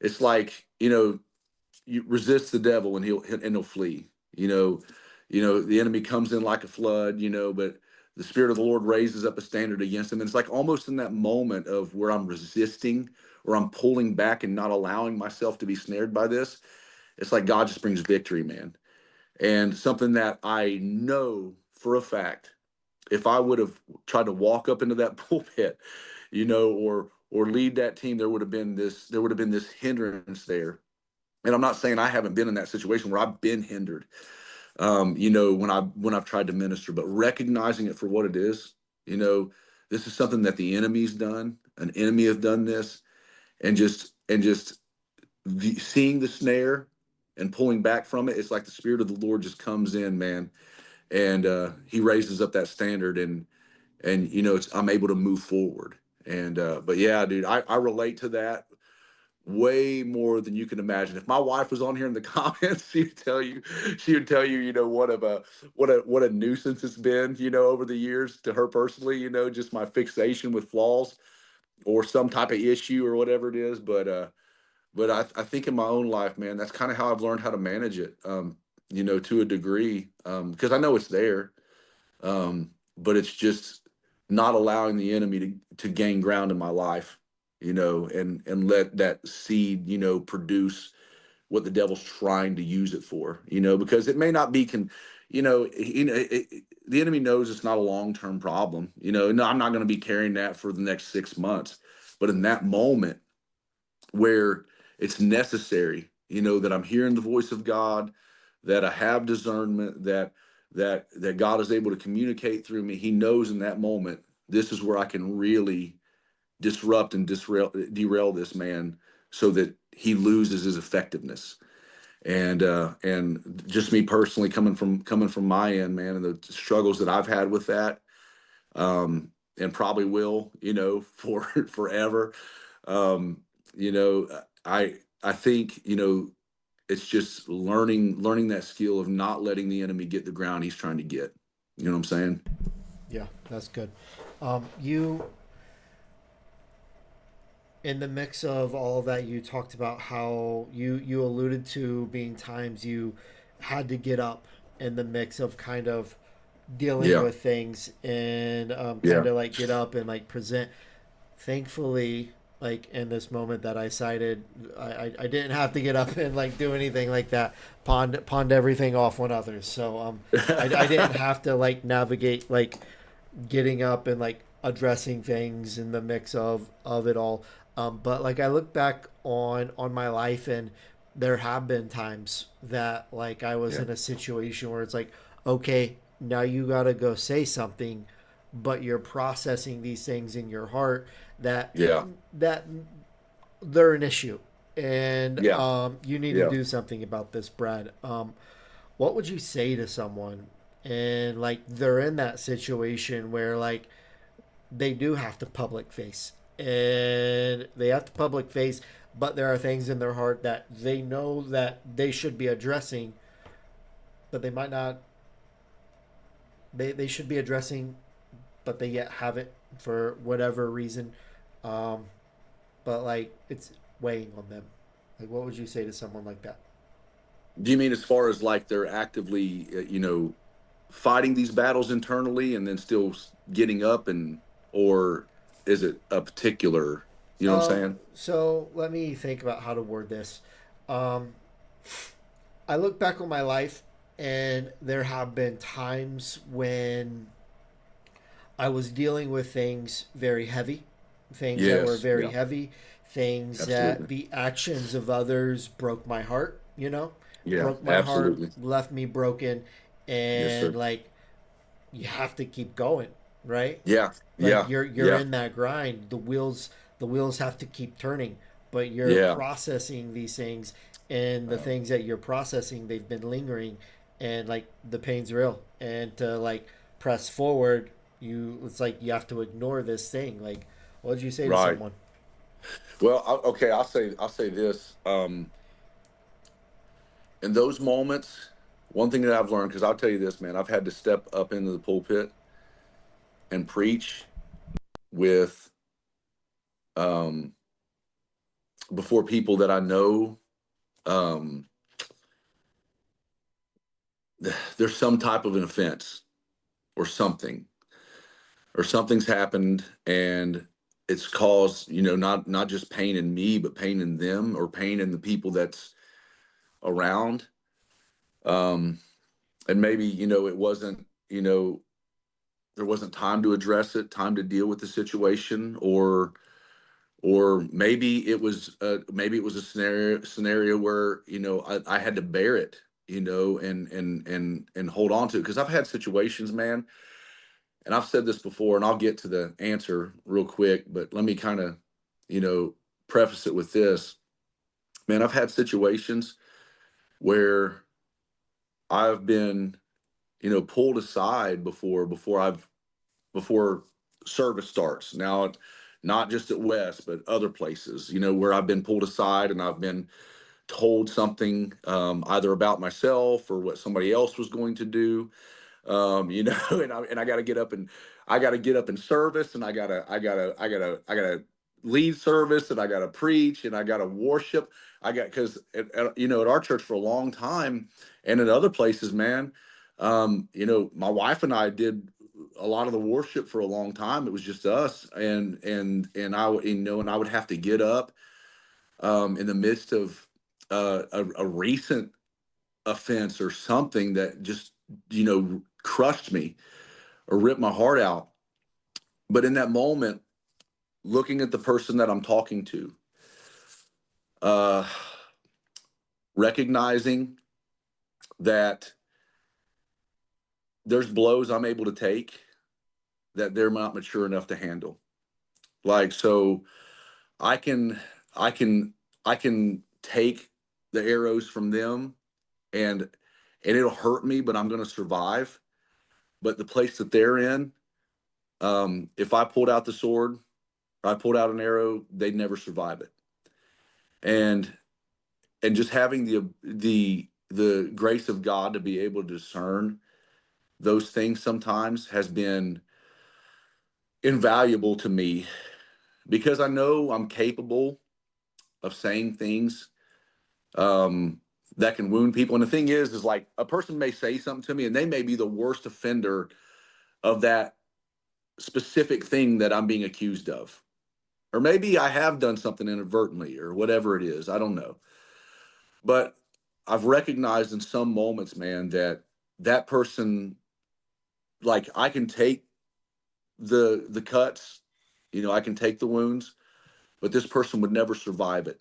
Speaker 2: It's like, you resist the devil, and he'll flee. The enemy comes in like a flood, but the Spirit of the Lord raises up a standard against him. And it's like almost in that moment of where I'm resisting, or I'm pulling back and not allowing myself to be snared by this. It's like God just brings victory, man. And something that I know for a fact, if I would have tried to walk up into that pulpit, or lead that team, there would have been this hindrance there. And I'm not saying I haven't been in that situation where I've been hindered, when I've tried to minister, but recognizing it for what it is. you know, this is something that the enemy's done. An enemy has done this, and just seeing the snare and pulling back from it. It's like the Spirit of the Lord just comes in, man, and he raises up that standard, and I'm able to move forward. But yeah, dude, I relate to that way more than you can imagine. If my wife was on here in the comments, she would tell you, what a nuisance it's been, over the years to her personally, just my fixation with flaws or some type of issue or whatever it is. But I think in my own life, man, that's kind of how I've learned how to manage it, to a degree, because I know it's there, but it's just not allowing the enemy to gain ground in my life, and let that seed, produce what the devil's trying to use it for, because it may not be the enemy knows it's not a long-term problem. No, I'm not going to be carrying that for the next 6 months, but in that moment where it's necessary, that I'm hearing the voice of God, that I have discernment, that God is able to communicate through me. He knows in that moment, this is where I can really disrupt and derail this man, so that he loses his effectiveness. And just me personally, coming from my end, man, and the struggles that I've had with that, and probably will, for forever. Um, you know, I think, it's just learning that skill of not letting the enemy get the ground he's trying to get. You know what I'm saying?
Speaker 1: Yeah, that's good. You, in the mix of all of that, you talked about how you alluded to being times you had to get up in the mix of kind of dealing
Speaker 2: Yeah.
Speaker 1: with things, and kind
Speaker 2: Yeah.
Speaker 1: of like get up and like present. Thankfully, like in this moment that I cited, I didn't have to get up and like do anything like that, pawned everything off on others. So I didn't have to like navigate like getting up and like addressing things in the mix of it all. But like I look back on my life, and there have been times that like I was
Speaker 2: Yeah.
Speaker 1: in a situation where it's like, okay, now you got to go say something, but you're processing these things in your heart that
Speaker 2: Yeah.
Speaker 1: that they're an issue, and
Speaker 2: Yeah.
Speaker 1: you need to
Speaker 2: Yeah.
Speaker 1: do something about this, Brad. What would you say to someone, and like they're in that situation where like they do have to public face, and they have to public face, but there are things in their heart that they know that they should be addressing, but they might not, they should be addressing, but they yet have it for whatever reason, um, but like it's weighing on them. Like what would you say to someone like that?
Speaker 2: Do you mean as far as like they're actively, fighting these battles internally and then still getting up, or is it a particular? You know what I'm saying?
Speaker 1: So let me think about how to word this. Um, I look back on my life, and there have been times when I was dealing with things very heavy, things that were
Speaker 2: Yes.
Speaker 1: very
Speaker 2: Yeah.
Speaker 1: heavy, things that
Speaker 2: Absolutely.
Speaker 1: the actions of others broke my heart,
Speaker 2: Yeah.
Speaker 1: broke my heart,
Speaker 2: Absolutely.
Speaker 1: left me broken,
Speaker 2: Yes,
Speaker 1: and
Speaker 2: sir.
Speaker 1: like you have to keep going, right?
Speaker 2: Yeah.
Speaker 1: Like
Speaker 2: Yeah.
Speaker 1: you're
Speaker 2: Yeah.
Speaker 1: in that grind. The wheels have to keep turning, but you're
Speaker 2: Yeah.
Speaker 1: processing these things, and the things that you're processing, they've been lingering, and like the pain's real. And to like press forward, it's like you have to ignore this thing. Like, what did you say to
Speaker 2: Right.
Speaker 1: someone?
Speaker 2: Well, okay. I'll say this. In those moments, one thing that I've learned, because I'll tell you this, man, I've had to step up into the pulpit and preach with um, before people that I know. Um, there's some type of an offense or something, or something's happened, and it's caused, not just pain in me, but pain in them, or pain in the people that's around. Um, and maybe it wasn't, there wasn't time to address it, time to deal with the situation, or maybe it was a scenario where I had to bear it, and hold on to it, because I've had situations, man, and I've said this before, and I'll get to the answer real quick, but let me kind of you know preface it with this. Man, I've had situations where I've been pulled aside before service starts. Now, not just at West, but other places, where I've been pulled aside and I've been told something, either about myself or what somebody else was going to do. And I got to get up and I got to get up in service, and I got to lead service, and I got to preach, and I got to worship. Because at our church for a long time, and in other places, man, my wife and I did a lot of the worship for a long time. It was just us, and I would have to get up, in the midst of a recent offense or something that just crushed me or ripped my heart out. But in that moment, looking at the person that I'm talking to, uh, recognizing that there's blows I'm able to take that they're not mature enough to handle. Like, so I can, I can, I can take the arrows from them, and it'll hurt me, but I'm going to survive. But the place that they're in, if I pulled out the sword, I pulled out an arrow, they'd never survive it. And just having the grace of God to be able to discern those things sometimes has been invaluable to me, because I know I'm capable of saying things, um, that can wound people. And the thing is like, a person may say something to me, and they may be the worst offender of that specific thing that I'm being accused of. Or maybe I have done something inadvertently or whatever it is. I don't know. But I've recognized in some moments, man, that person, like, I can take the cuts, I can take the wounds, but this person would never survive it.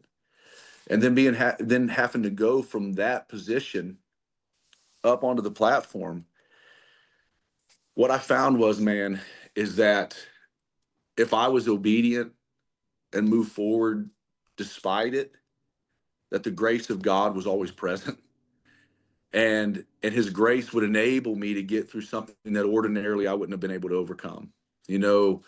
Speaker 2: And then then having to go from that position up onto the platform, what I found was, man, is that if I was obedient and moved forward despite it, that the grace of God was always present, and his grace would enable me to get through something that ordinarily I wouldn't have been able to overcome. You know,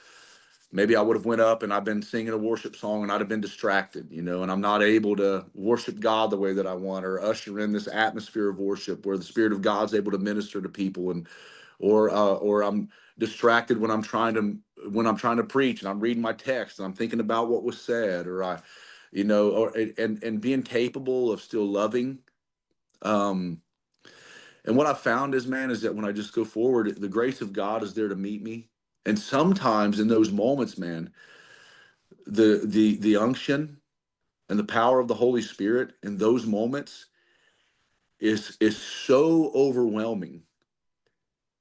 Speaker 2: Maybe I would have went up and I've been singing a worship song and I'd have been distracted, and I'm not able to worship God the way that I want, or usher in this atmosphere of worship where the Spirit of God's able to minister to people, and or I'm distracted when I'm trying to preach and I'm reading my text and I'm thinking about what was said, or and being capable of still loving. Um, and what I found is, man, is that when I just go forward, the grace of God is there to meet me. And sometimes in those moments, man, the unction and the power of the Holy Spirit in those moments is so overwhelming.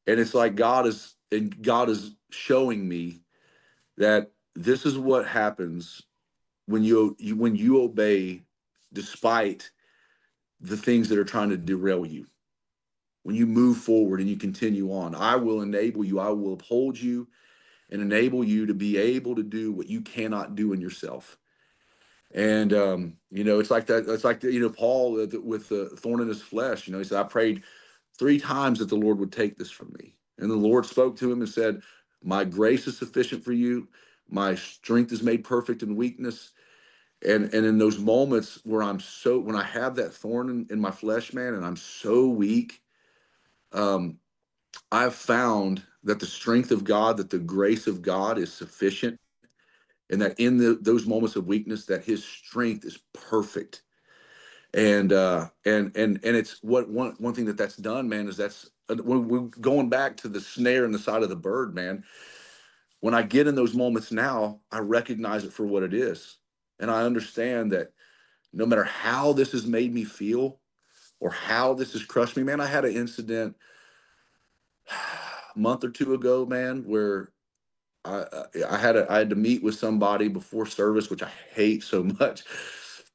Speaker 2: And it's like God is showing me that this is what happens when you obey despite the things that are trying to derail you. When you move forward and you continue on, I will enable you, I will uphold you and enable you to be able to do what you cannot do in yourself. And it's like that. It's like Paul with the thorn in his flesh. He said, "I prayed 3 times that the Lord would take this from me." And the Lord spoke to him and said, "My grace is sufficient for you. My strength is made perfect in weakness." And in those moments where when I have that thorn in my flesh, man, and I'm so weak, um, I've found that the strength of God, that the grace of God is sufficient, and that in those moments of weakness, that His strength is perfect. And it's what one thing that's done, man, is that's when we're going back to the snare in the side of the bird, man. When I get in those moments now, I recognize it for what it is, and I understand that no matter how this has made me feel or how this has crushed me, man. I had an incident a month or two ago, man, where I had to meet with somebody before service, which I hate so much.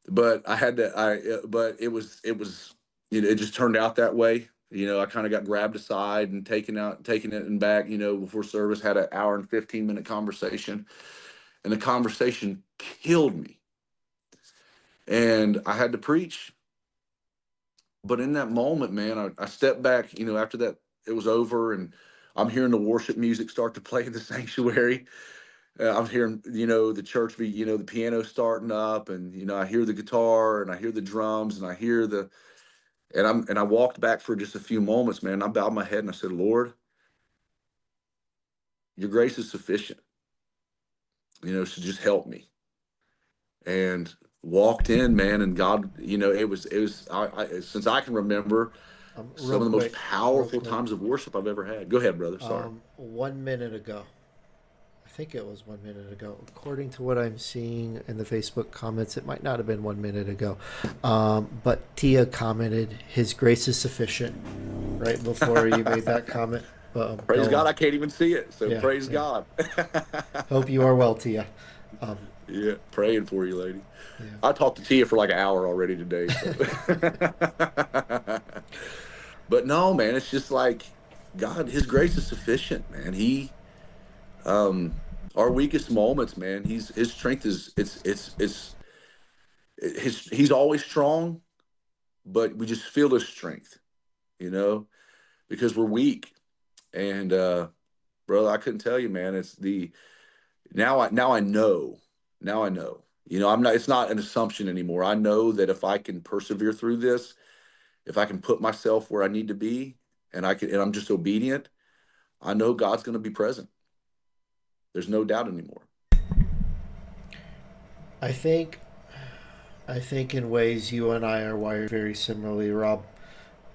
Speaker 2: But I had to I but it was it just turned out that way. I kind of got grabbed aside and taken it and back. Before service, had an hour and 15-minute conversation, and the conversation killed me, and I had to preach. But in that moment, man, I stepped back. After that it was over, and I'm hearing the worship music start to play in the sanctuary. I'm hearing, the church be, the piano starting up, and I hear the guitar, and I hear the drums, and I hear and I walked back for just a few moments, man. And I bowed my head and I said, "Lord, Your grace is sufficient, so just help me." And walked in, man, and God, it was since I can remember, some
Speaker 1: Real
Speaker 2: of the most
Speaker 1: quick, real
Speaker 2: powerful
Speaker 1: quick.
Speaker 2: times of worship I've ever had. Go ahead, brother. Sorry.
Speaker 1: 1 minute ago, I think it was 1 minute ago. According to what I'm seeing in the Facebook comments, it might not have been 1 minute ago. But Tia commented, "His grace is sufficient," right before you made that comment.
Speaker 2: Praise
Speaker 1: Go
Speaker 2: God,
Speaker 1: on.
Speaker 2: I can't even see it. So
Speaker 1: Yeah,
Speaker 2: praise
Speaker 1: yeah.
Speaker 2: God.
Speaker 1: Hope you are well, Tia. Um,
Speaker 2: Yeah, praying for you, lady.
Speaker 1: yeah.
Speaker 2: I talked to Tia for like an hour already today. So, but no, man, it's just like God, His grace is sufficient, man. Um, our weakest moments, man. His strength is He's always strong, but we just feel His strength, you know, because we're weak. And brother, I couldn't tell you, man. It's the now I know. Now I know. I'm not. It's not an assumption anymore. I know that if I can persevere through this, if I can put myself where I need to be, and I'm just obedient, I know God's going to be present. There's no doubt anymore.
Speaker 1: I think I think in ways you and I are wired very similarly, Rob.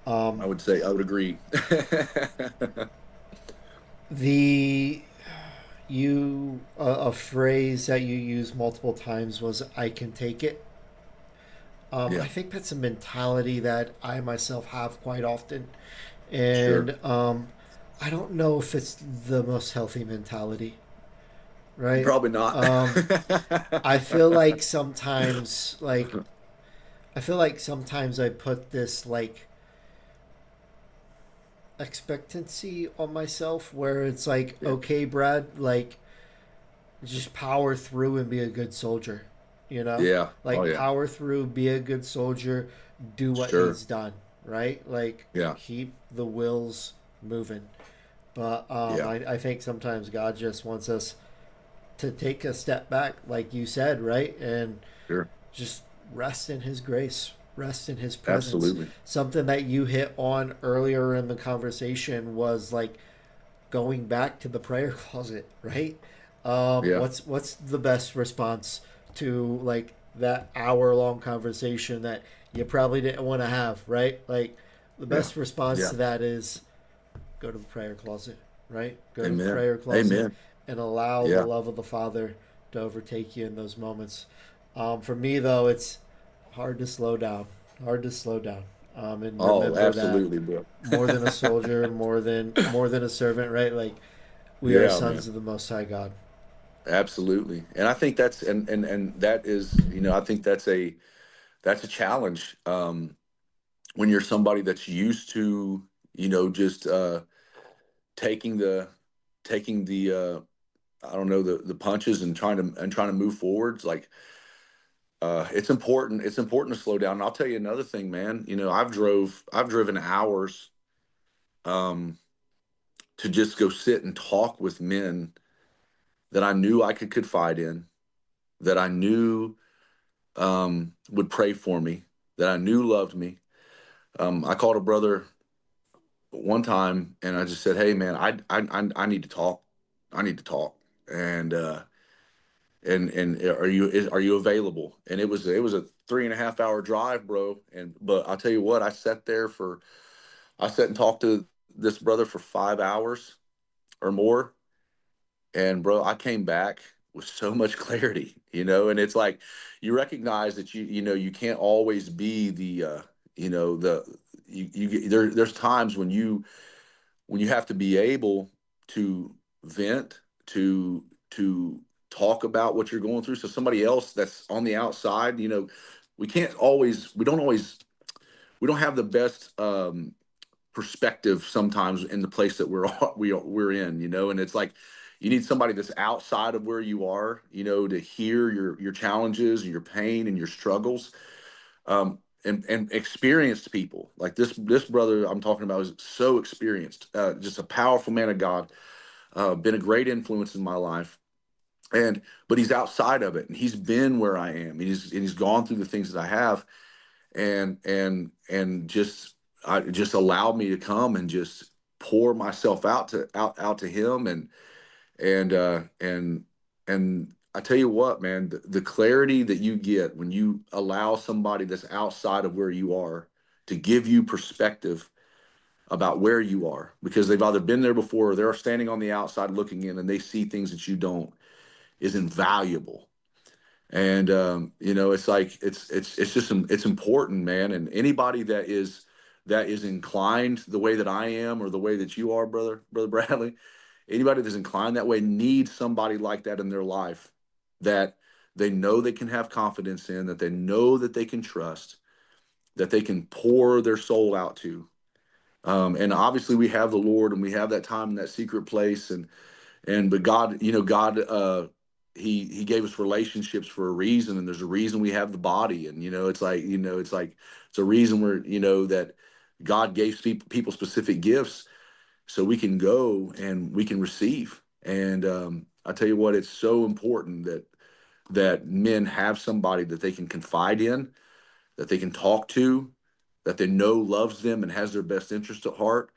Speaker 1: Um,
Speaker 2: I would agree.
Speaker 1: the you a phrase that you used multiple times was "I can take it." I
Speaker 2: Yeah,
Speaker 1: think that's a mentality that I myself have quite often,
Speaker 2: sure.
Speaker 1: and I don't know if it's the most healthy mentality, right?
Speaker 2: Probably not.
Speaker 1: I feel like sometimes, I put this expectancy on myself where it's like,
Speaker 2: Yeah,
Speaker 1: okay, Brad, just power through and be a good soldier, you know?
Speaker 2: yeah. Oh
Speaker 1: Like
Speaker 2: yeah.
Speaker 1: power through, be a good soldier, do what
Speaker 2: Sure.
Speaker 1: needs done, right? Like
Speaker 2: Yeah,
Speaker 1: keep the wheels moving. But
Speaker 2: yeah.
Speaker 1: I think sometimes God just wants us to take a step back, like you said, right? And
Speaker 2: Sure.
Speaker 1: just rest in His grace, rest in His presence.
Speaker 2: Absolutely.
Speaker 1: Something that you hit on earlier in the conversation was like going back to the prayer closet, right?
Speaker 2: Yeah,
Speaker 1: What's the best response to like that hour long conversation that you probably didn't want to have, right? Like the
Speaker 2: yeah,
Speaker 1: best response
Speaker 2: yeah.
Speaker 1: to that is go to the prayer closet, right? Go to the
Speaker 2: Amen.
Speaker 1: prayer closet
Speaker 2: Amen.
Speaker 1: and allow the
Speaker 2: Yeah,
Speaker 1: love of the Father to overtake you in those moments. For me, though, it's hard to slow down. Hard to slow down. And
Speaker 2: Oh,
Speaker 1: remember that
Speaker 2: absolutely, bro.
Speaker 1: more than a soldier, more than a servant, right? Like we are
Speaker 2: Yeah,
Speaker 1: sons
Speaker 2: man.
Speaker 1: of the Most High God.
Speaker 2: Absolutely. And I think that's and that is, I think that's a challenge. When you're somebody that's used to, just taking the taking the I don't know, the punches and trying to move forwards. Like it's important to slow down. And I'll tell you another thing, man. I've driven hours um to just go sit and talk with men that I knew I could confide in, that I knew would pray for me, that I knew loved me. I called a brother one time and I just said, "Hey, man, I need to talk. I need to talk." And are you available? And it was a 3.5 hour drive, bro. But I'll tell you what, I sat and talked to this brother for 5 hours or more, and bro, I came back with so much clarity, and it's like you recognize that you can't always be the there's times when you have to be able to vent, to talk about what you're going through, so somebody else that's on the outside, we don't have the best perspective sometimes in the place that we're in, and it's like you need somebody that's outside of where you are, to hear your challenges and your pain and your struggles, and experienced people like this brother I'm talking about is so experienced, just a powerful man of God, been a great influence in my life, but he's outside of it, and he's been where I am, and he's gone through the things that I have, and just allowed me to come and just pour myself out to him, and I tell you what, man, the clarity that you get when you allow somebody that's outside of where you are to give you perspective about where you are, because they've either been there before or they're standing on the outside looking in and they see things that you don't, is invaluable. And it's like it's just it's important, man. And anybody that is inclined the way that I am or the way that you are, brother Bradley, anybody that's inclined that way needs somebody like that in their life, that they know they can have confidence in, that they know that they can trust, that they can pour their soul out to. And obviously we have the Lord and we have that time in that secret place, but God, God, he gave us relationships for a reason, and there's a reason we have the body, and it's a reason where that God gave people specific gifts so we can go and we can receive. And I tell you what, it's so important that men have somebody that they can confide in, that they can talk to, that they know loves them and has their best interest at heart,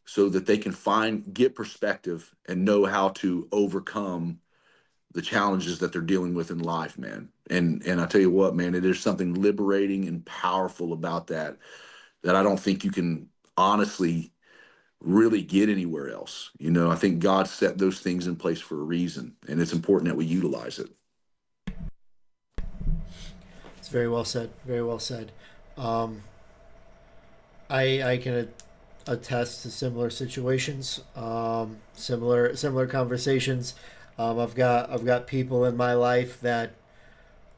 Speaker 2: so that they can get perspective and know how to overcome the challenges that they're dealing with in life, man. And I tell you what, man, there's something liberating and powerful about that I don't think you can honestly really get anywhere else. I think God set those things in place for a reason, and it's important that we utilize it.
Speaker 1: It's very well said. Very well said. Um, I can attest to similar situations, similar conversations. I've got people in my life that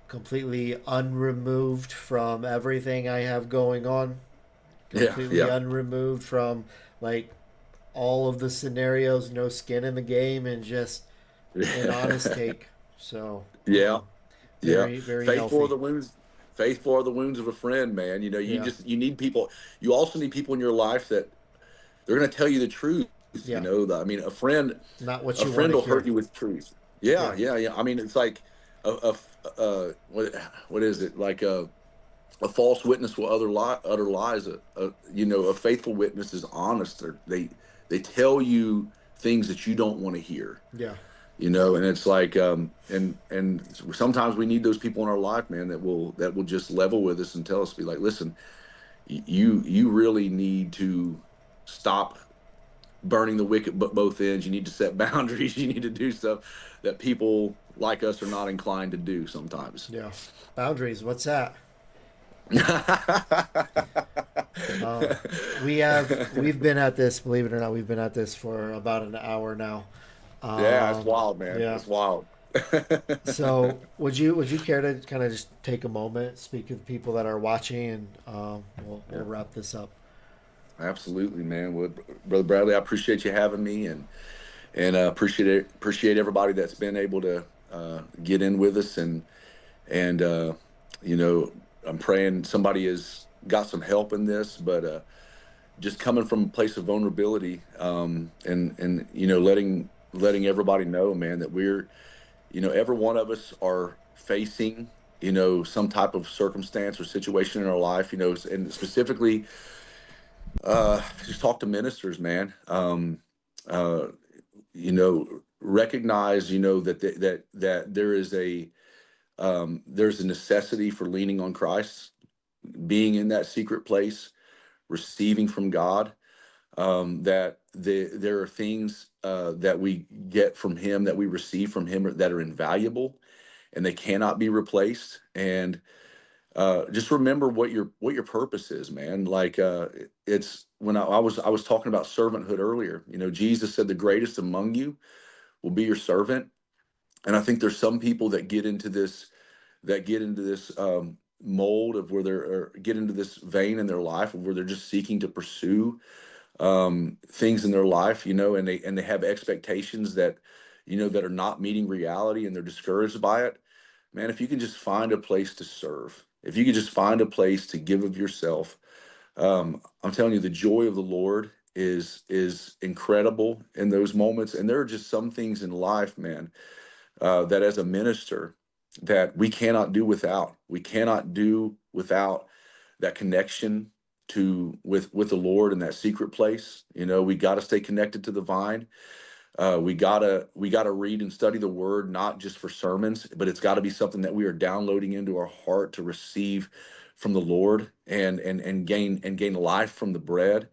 Speaker 1: completely unremoved from everything I have going on,
Speaker 2: Yeah,
Speaker 1: completely
Speaker 2: yeah.
Speaker 1: unremoved from like all of the scenarios, no skin in the game, and just an honest take. So,
Speaker 2: Yeah, yeah.
Speaker 1: very very
Speaker 2: Faithful are
Speaker 1: healthy.
Speaker 2: the wounds. Faithful are the wounds of a friend, man.
Speaker 1: Yeah,
Speaker 2: You need people. You also need people in your life that they're going to tell you the truth.
Speaker 1: yeah.
Speaker 2: I mean,
Speaker 1: Not what
Speaker 2: a
Speaker 1: you want
Speaker 2: friend
Speaker 1: to
Speaker 2: will hurt
Speaker 1: hear.
Speaker 2: you with truth. Yeah,
Speaker 1: Yeah,
Speaker 2: yeah, yeah. I mean, it's like what is it? Like a false witness will utter lies. A faithful witness is honest. They tell you things that you don't want to hear.
Speaker 1: yeah.
Speaker 2: And it's like and sometimes we need those people in our life, man, that will just level with us and tell us, be like, listen, you really need to stop burning the wick at both ends. You need to set boundaries. You need to do stuff that people like us are not inclined to do sometimes.
Speaker 1: Yeah. Boundaries. What's that?
Speaker 2: Yeah,
Speaker 1: Uh, we've been at this. Believe it or not, we've been at this for about an hour now.
Speaker 2: it's
Speaker 1: Um,
Speaker 2: wild, man.
Speaker 1: yeah.
Speaker 2: It's wild.
Speaker 1: So would you care to kind of just take a moment, speak to the people that are watching, and we'll
Speaker 2: Yeah,
Speaker 1: wrap this up.
Speaker 2: absolutely, man. Well, Brother Bradley, I appreciate you having me, and appreciate everybody that's been able to get in with us, and you know, I'm praying somebody has got some help in this, but just coming from a place of vulnerability, and letting everybody know, man, that we're, every one of us are facing, some type of circumstance or situation in our life, and specifically, just talk to ministers, man. Uh, Recognize, that there's a necessity for leaning on Christ, being in that secret place, receiving from God. That there are things that we get from Him, that we receive from Him, that are invaluable, and they cannot be replaced. And just remember what your purpose is, man. Like, it's when I was talking about servanthood earlier. Jesus said, "The greatest among you will be your servant." And I think there's some people that get into this mold of where they're, or get into this vein in their life of where they're just seeking to pursue things in their life, and they have expectations that are not meeting reality, and they're discouraged by it. Man, if you can just find a place to serve, if you can just find a place to give of yourself, I'm telling you, the joy of the Lord is incredible in those moments. And there are just some things in life, man, that as a minister, that we cannot do without. We cannot do without that connection with the Lord in that secret place. We got to stay connected to the vine. We gotta read and study the Word, not just for sermons, but it's got to be something that we are downloading into our heart to receive from the Lord, and gain life from the bread.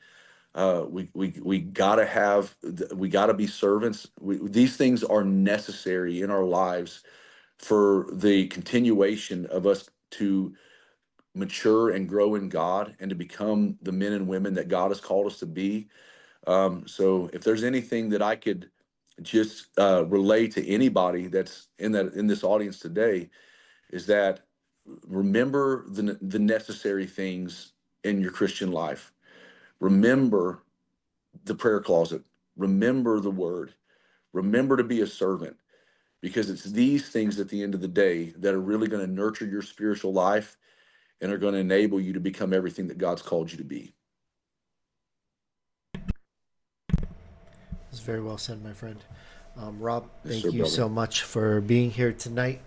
Speaker 2: We gotta be servants. These things are necessary in our lives for the continuation of us to mature and grow in God, and to become the men and women that God has called us to be. So if there's anything that I could just relay to anybody that's in this audience today, is that remember the necessary things in your Christian life. Remember the prayer closet. Remember the Word. Remember to be a servant, because it's these things at the end of the day that are really going to nurture your spiritual life, and are going to enable you to become everything that God's called you to be.
Speaker 1: It's very well said, my friend. Rob,
Speaker 2: Yes, sir,
Speaker 1: thank you
Speaker 2: brother.
Speaker 1: so much for being here tonight.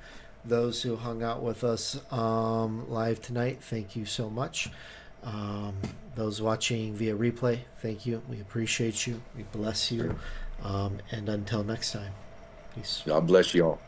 Speaker 1: Those who hung out with us live tonight, thank you so much. Um, those watching via replay, thank you. We appreciate you. We bless you.
Speaker 2: Sir.
Speaker 1: And until next time, peace.
Speaker 2: God bless you all.